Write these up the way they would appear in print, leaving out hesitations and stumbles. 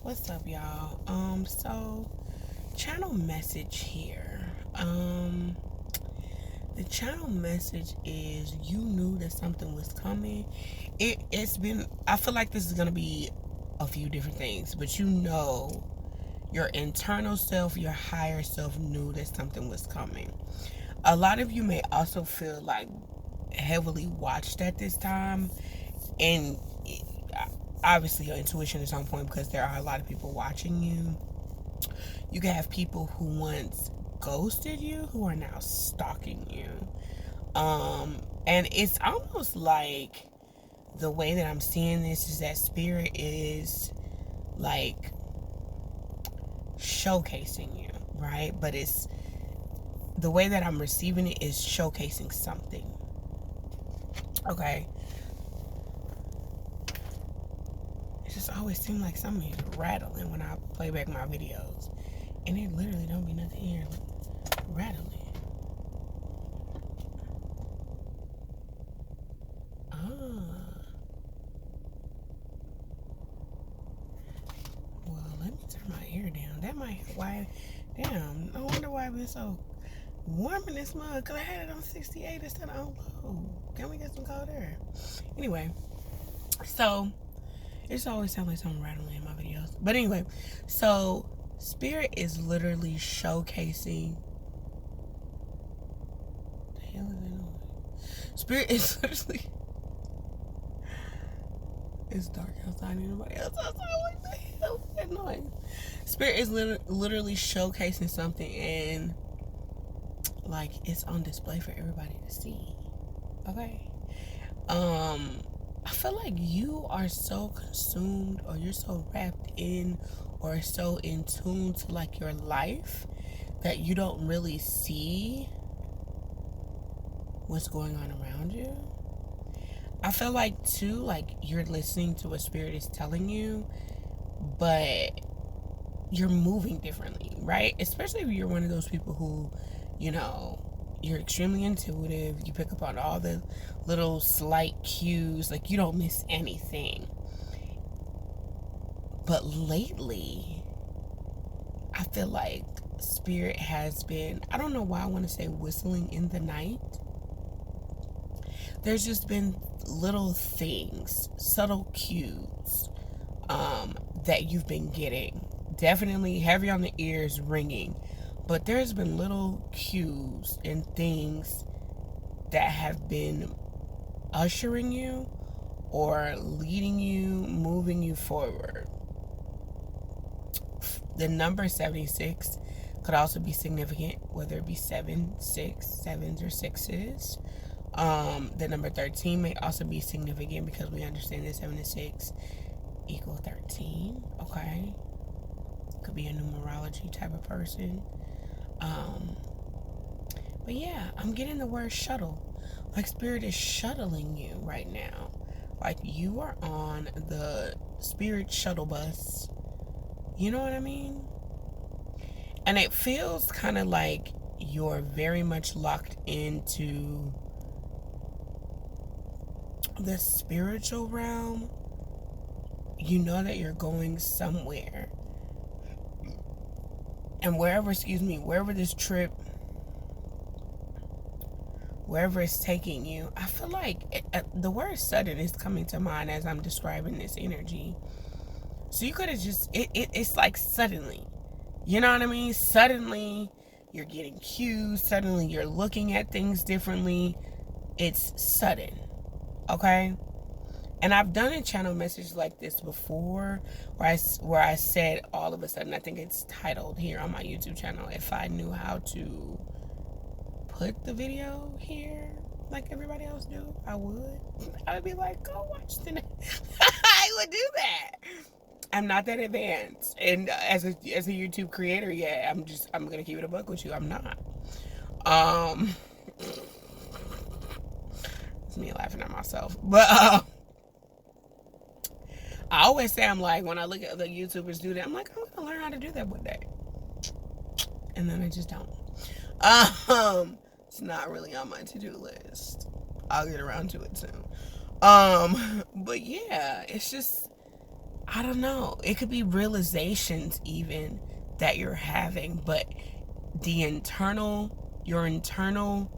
What's up, y'all? So channel message here. The channel message is you knew that something was coming. It's been, I feel like this is gonna be a few different things, but you know your internal self, your higher self knew that something was coming. A lot of you may also feel like heavily watched at this time, and obviously your intuition is on point because there are a lot of people watching you. You can have people who once ghosted you who are now stalking you. And it's almost like the way that I'm seeing this is that spirit is like showcasing you, right? But it's the way that I'm receiving it is showcasing something. Okay. It just always seems like something is rattling when I play back my videos. And it literally don't be nothing here rattling. Well, let me turn my ear down. That might why. Damn, I wonder why it's so warm in this mug. Cause I had it on 68 instead of on low. Can we get some cold air? Anyway, so it's always sounds like something rattling in my videos. But anyway, so Spirit is literally showcasing. The hell is that noise? Spirit is literally. It's dark outside. Anybody else outside? What the hell is that noise? Spirit is literally showcasing something, and like it's on display for everybody to see. Okay. I feel like you are so consumed, or you're so wrapped in, or so in tune to like your life that you don't really see what's going on around you. I feel like too, like you're listening to what spirit is telling you, but you're moving differently, right? Especially if you're one of those people who, you know, you're extremely intuitive. You pick up on all the little slight cues, like you don't miss anything. But lately, I feel like spirit has been, I don't know why I want to say whistling in the night. There's just been little things, subtle cues that you've been getting. Definitely heavy on the ears, ringing. But there's been little cues and things that have been ushering you or leading you, moving you forward. The number 76 could also be significant, whether it be 7, 6, 7s, or 6s. The number 13 may also be significant because we understand that 7 and 6 equal 13. Okay. Could be a numerology type of person. But yeah, I'm getting the word shuttle. Like spirit is shuttling you right now. Like you are on the spirit shuttle bus. You know what I mean? And it feels kind of like you're very much locked into the spiritual realm. You know that you're going somewhere. And wherever this trip, wherever it's taking you, I feel like the word sudden is coming to mind as I'm describing this energy. So you could have just, it's like suddenly. You know what I mean? Suddenly you're getting cues. Suddenly you're looking at things differently. It's sudden. Okay? And I've done a channel message like this before where I said all of a sudden, I think it's titled here on my YouTube channel, if I knew how to put the video here like everybody else do, I would be like, go watch the I would do that. I'm not that advanced, and as a YouTube creator, yeah, I'm gonna keep it a buck with you. I'm not. It's me laughing at myself, but I always say I'm like, when I look at other YouTubers do that, I'm like, I'm gonna learn how to do that one day, and then I just don't. It's not really on my to-do list. I'll get around to it soon. But yeah, it's just I don't know. It could be realizations even that you're having, but your internal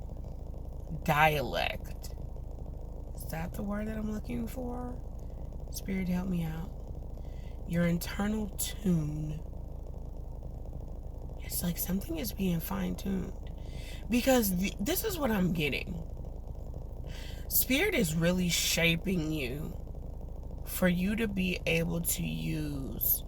dialect. Is that the word that I'm looking for? Spirit, help me out. Your internal tune. It's like something is being fine-tuned. Because this is what I'm getting. Spirit is really shaping you for you to be able to use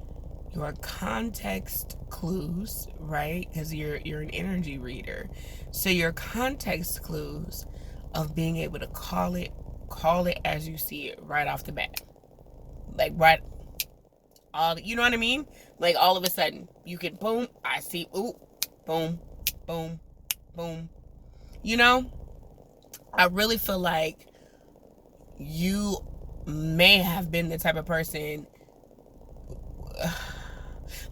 your context clues, right? Because you're an energy reader. So your context clues of being able to call it as you see it right off the bat. Like you know what I mean? Like all of a sudden you can boom, I see, ooh, boom, boom, boom. You know, I really feel like you may have been the type of person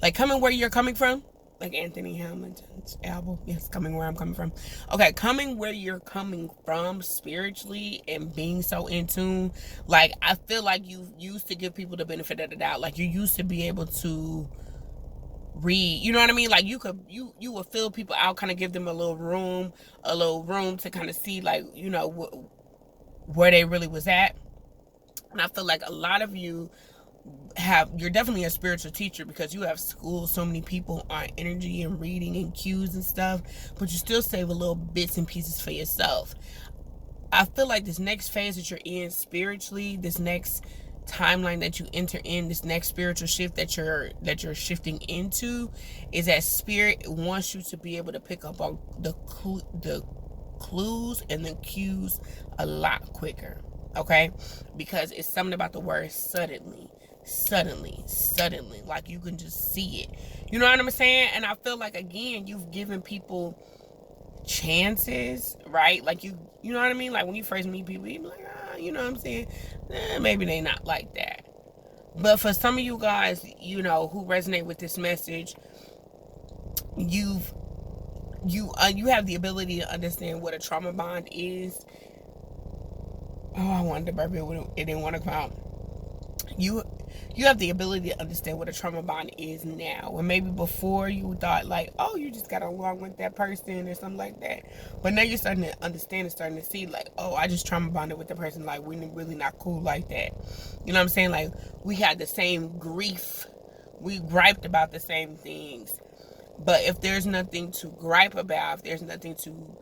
like coming where you're coming from, like Anthony Hamilton's album. Yes, coming where I'm coming from. Okay, coming where you're coming from spiritually and being so in tune. Like I feel like you used to give people the benefit of the doubt. Like you used to be able to read, you know what I mean? Like you would fill people out, kind of give them a little room to kind of see, like, you know, where they really was at. And I feel like a lot of you you're definitely a spiritual teacher because you have schooled so many people on energy and reading and cues and stuff, but you still save a little bits and pieces for yourself. I feel like this next phase that you're in spiritually, this next timeline that you enter in, this next spiritual shift that you're shifting into, is that Spirit wants you to be able to pick up on the clues and the cues a lot quicker. Okay, because it's something about the word suddenly, like you can just see it. You know what I'm saying? And I feel like, again, you've given people chances, right? Like you know what I mean? Like when you first meet people, you be like, you know what I'm saying? Maybe they not like that. But for some of you guys, you know, who resonate with this message, you have the ability to understand what a trauma bond is. Oh, I wanted to burp it. It didn't want to come out. You have the ability to understand what a trauma bond is now. Or maybe before you thought like, oh, you just got along with that person or something like that. But now you're starting to understand and starting to see like, oh, I just trauma bonded with the person. Like, we're really not cool like that. You know what I'm saying? Like, we had the same grief. We griped about the same things. But if there's nothing to gripe about, if there's nothing to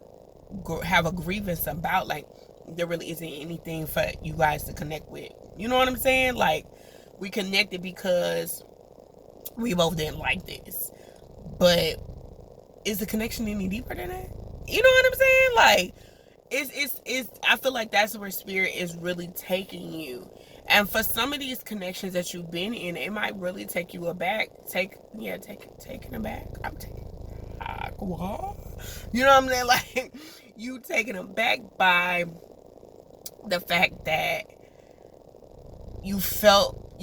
have a grievance about, like, there really isn't anything for you guys to connect with. You know what I'm saying? Like, we connected because we both didn't like this. But is the connection any deeper than that? You know what I'm saying? Like, it's I feel like that's where Spirit is really taking you. And for some of these connections that you've been in, it might really take you aback. Taken aback. I'm taking what? You know what I'm saying? Like, you taken aback by the fact that you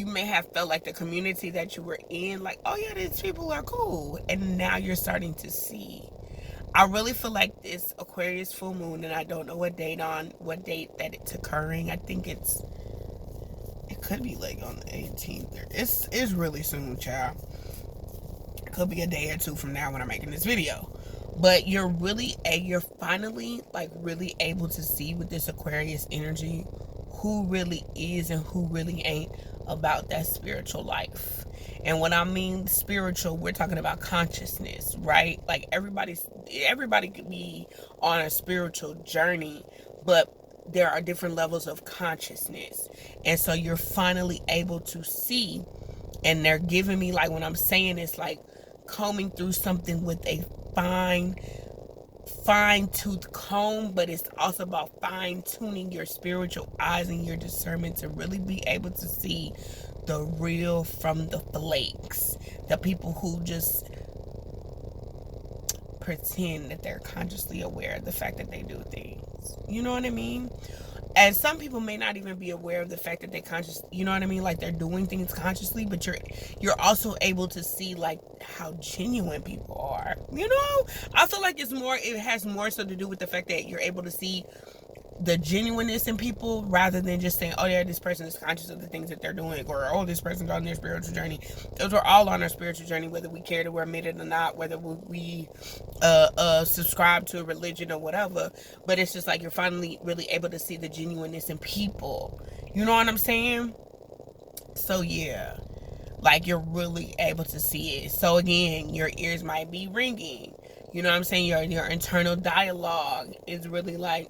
may have felt like the community that you were in, like, oh yeah, these people are cool, and now you're starting to see. I really feel like this Aquarius full moon, and I don't know what date that it's occurring. I think it could be like on the 18th. It's really soon, child. It could be a day or two from now when I'm making this video. But you're finally like really able to see with this Aquarius energy who really is and who really ain't about that spiritual life. And when I mean spiritual, we're talking about consciousness, right? Like everybody could be on a spiritual journey, but there are different levels of consciousness. And so you're finally able to see, and they're giving me, like, when I'm saying it's like combing through something with a fine-tooth comb, but it's also about fine-tuning your spiritual eyes and your discernment to really be able to see the real from the flakes, the people who just pretend that they're consciously aware of the fact that they do things. You know what I mean? And some people may not even be aware of the fact that they you know what I mean? Like, they're doing things consciously, but you're also able to see, like, how genuine people are. You know? I feel like it has more so to do with the fact that you're able to see the genuineness in people, rather than just saying, oh yeah, this person is conscious of the things that they're doing, or oh, this person's on their spiritual journey. Because we're all on our spiritual journey, whether we care to admit it or not, whether we subscribe to a religion or whatever. But it's just like you're finally really able to see the genuineness in people. You know what I'm saying? So yeah, like you're really able to see it. So again, your ears might be ringing. You know what I'm saying? Your internal dialogue is really like,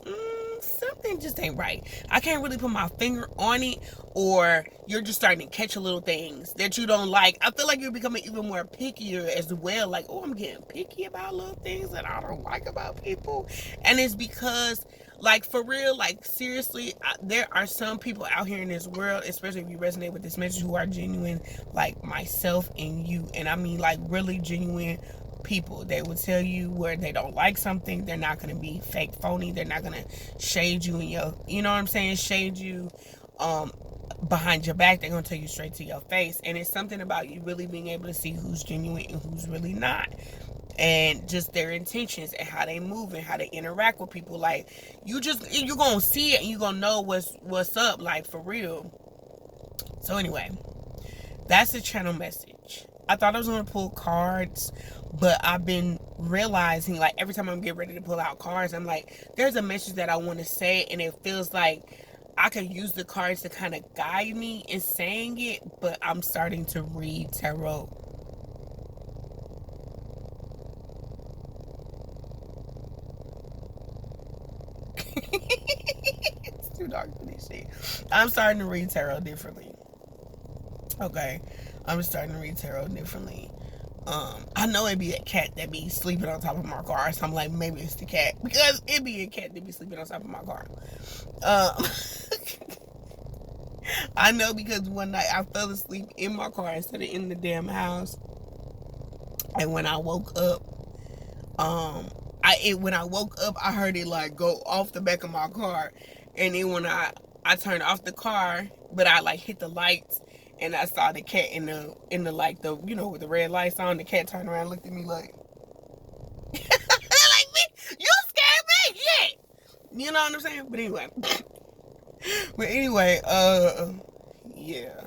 something just ain't right. I can't really put my finger on it, or you're just starting to catch little things that you don't like. I feel like you're becoming even more pickier as well. Like, oh, I'm getting picky about little things that I don't like about people. And it's because, like, for real, like, seriously, there are some people out here in this world, especially if you resonate with this message, who are genuine, like myself and you. And I mean, like, really genuine people. They will tell you where they don't like something. They're not going to be fake, phony. They're not going to shade you in your, you know what I'm saying, shade you behind your back. They're going to tell you straight to your face. And it's something about you really being able to see who's genuine and who's really not, and just their intentions and how they move and how they interact with people. Like, you're gonna see it and you're gonna know what's up, like, for real. So anyway, that's the channel message. I thought I was gonna pull cards, but I've been realizing, like, every time I'm getting ready to pull out cards, I'm like, there's a message that I want to say, and it feels like I could use the cards to kind of guide me in saying it. But I'm starting to read tarot. It's too dark for this shit. I'm starting to read tarot differently. Okay, I'm starting to read tarot differently. I know it'd be a cat that be sleeping on top of my car, so I'm like, maybe it's the cat, because it'd be a cat that be sleeping on top of my car. I know, because one night I fell asleep in my car instead of in the damn house, and when I woke up, when I woke up, I heard it like go off the back of my car, and then when I turned off the car, but I like hit the lights, and I saw the cat in the like the, you know, with the red lights on. The cat turned around and looked at me like, like, me, you scared me, shit. You know what I'm saying? But anyway, yeah.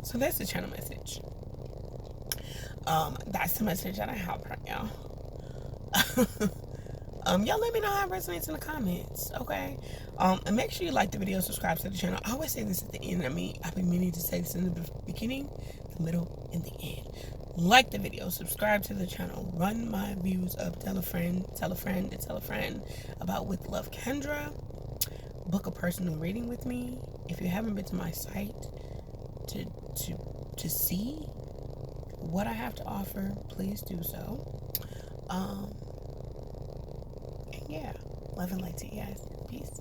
So that's the channel message. That's the message that I have right now. Y'all let me know how it resonates in the comments, okay? And make sure you like the video, subscribe to the channel. I always say this at the end. I've been meaning to say this in the beginning, the middle, and the end. Like the video, subscribe to the channel, run my views up, tell a friend, tell a friend, and tell a friend about With Love Kendra. Book a personal reading with me. If you haven't been to my site to see what I have to offer, please do so. And yeah, love and light to you guys. Peace.